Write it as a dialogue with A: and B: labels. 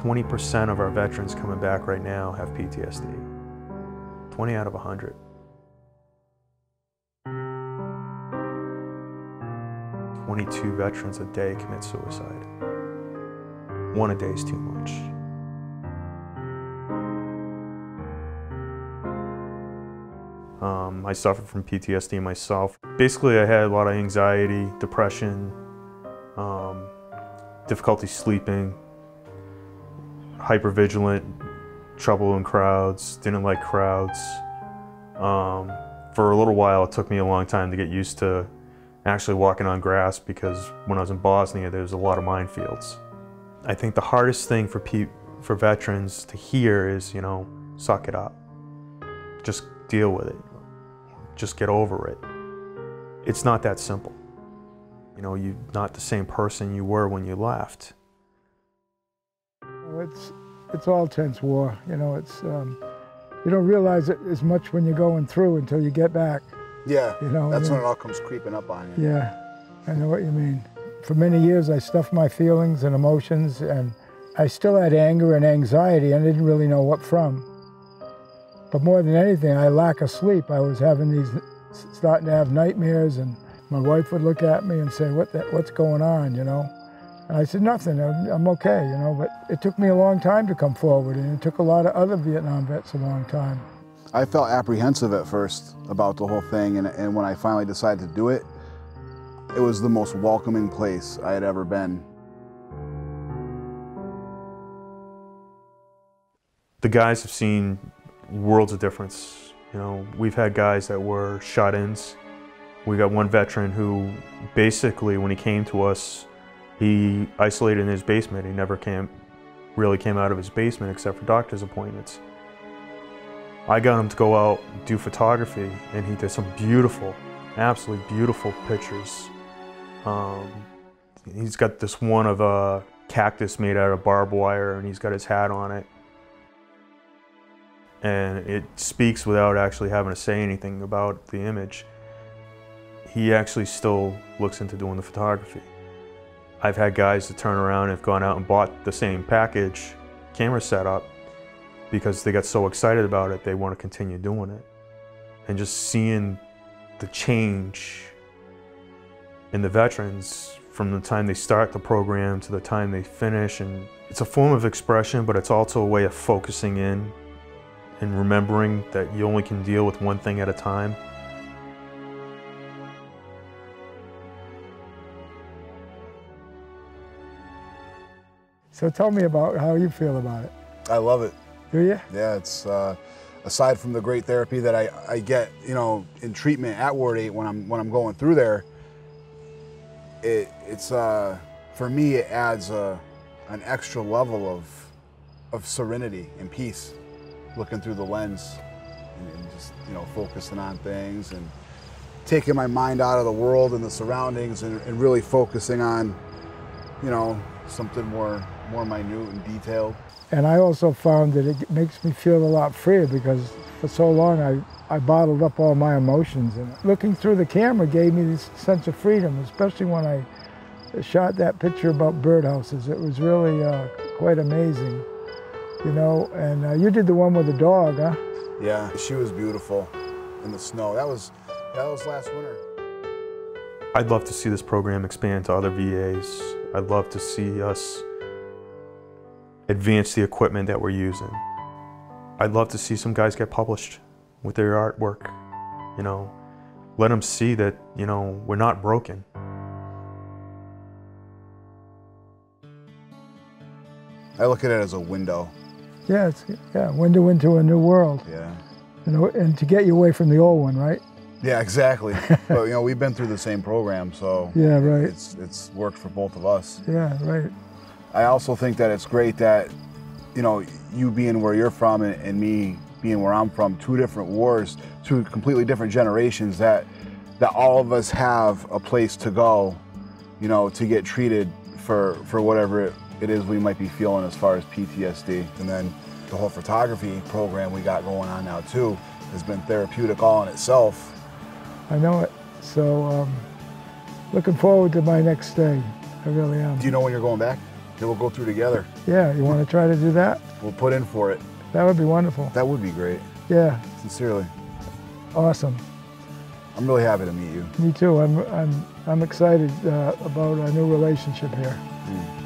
A: 20% of our veterans coming back right now have PTSD. 20 out of 100. "22 veterans a day commit suicide. One a day is too much." I suffered from PTSD myself. Basically, I had a lot of anxiety, depression, difficulty sleeping, hypervigilant, trouble in crowds, didn't like crowds. For a little while, it took me a long time to get used to actually walking on grass, because when I was in Bosnia, there was a lot of minefields. I think the hardest thing for veterans to hear is, suck it up. Just deal with it. Just get over it. It's not that simple. You're not the same person you were when you left.
B: It's all tense war. You don't realize it as much when you're going through until you get back.
C: Yeah, that's when it all comes creeping up on you.
B: Yeah, I know what you mean. For many years, I stuffed my feelings and emotions, and I still had anger and anxiety, and I didn't really know what from. But more than anything, I lack of sleep. I was starting to have nightmares, and my wife would look at me and say, what's going on, And I said, nothing, I'm okay, But it took me a long time to come forward, and it took a lot of other Vietnam vets a long time.
C: I felt apprehensive at first about the whole thing, and when I finally decided to do it, it was the most welcoming place I had ever been.
A: The guys have seen worlds of difference. We've had guys that were shut-ins. We got one veteran who basically, when he came to us, he isolated in his basement. He never really came out of his basement except for doctor's appointments. I got him to go out and do photography, and he did some beautiful, absolutely beautiful pictures. He's got this one of a cactus made out of barbed wire, and he's got his hat on it. And it speaks without actually having to say anything about the image. He actually still looks into doing the photography. I've had guys that turn around and have gone out and bought the same package camera setup because they got so excited about it, they want to continue doing it. And just seeing the change in the veterans from the time they start the program to the time they finish, and it's a form of expression, but it's also a way of focusing in and remembering that you only can deal with one thing at a time.
B: So tell me about how you feel about it.
C: I love it.
B: Do you?
C: Yeah, it's aside from the great therapy that I get, in treatment at Ward 8 when I'm going through there. It's for me, it adds an extra level of serenity and peace, looking through the lens and just focusing on things and taking my mind out of the world and the surroundings and really focusing on something more minute and detailed.
B: And I also found that it makes me feel a lot freer, because for so long I bottled up all my emotions, and looking through the camera gave me this sense of freedom, especially when I shot that picture about birdhouses. It was really quite amazing, and you did the one with the dog, huh?
C: Yeah, she was beautiful in the snow. That was last winter.
A: I'd love to see this program expand to other VAs. I'd love to see us advance the equipment that we're using. I'd love to see some guys get published with their artwork. Let them see that, we're not broken.
C: I look at it as a window.
B: Yeah, window into a new world.
C: Yeah.
B: And to get you away from the old one, right?
C: Yeah, exactly. But we've been through the same program, so
B: yeah, right.
C: It's worked for both of us.
B: Yeah, right.
C: I also think that it's great that, you being where you're from and me being where I'm from, two different wars, two completely different generations, that all of us have a place to go, to get treated for whatever it is we might be feeling as far as PTSD. And then the whole photography program we got going on now too has been therapeutic all in itself.
B: I know it. So looking forward to my next stay. I really am.
C: Do you know when you're going back? Maybe we'll go through together.
B: Yeah, you want to try to do that?
C: We'll put in for it.
B: That would be wonderful.
C: That would be great.
B: Yeah.
C: Sincerely.
B: Awesome.
C: I'm really happy to meet you.
B: Me too. I'm excited about our new relationship here.
C: Mm.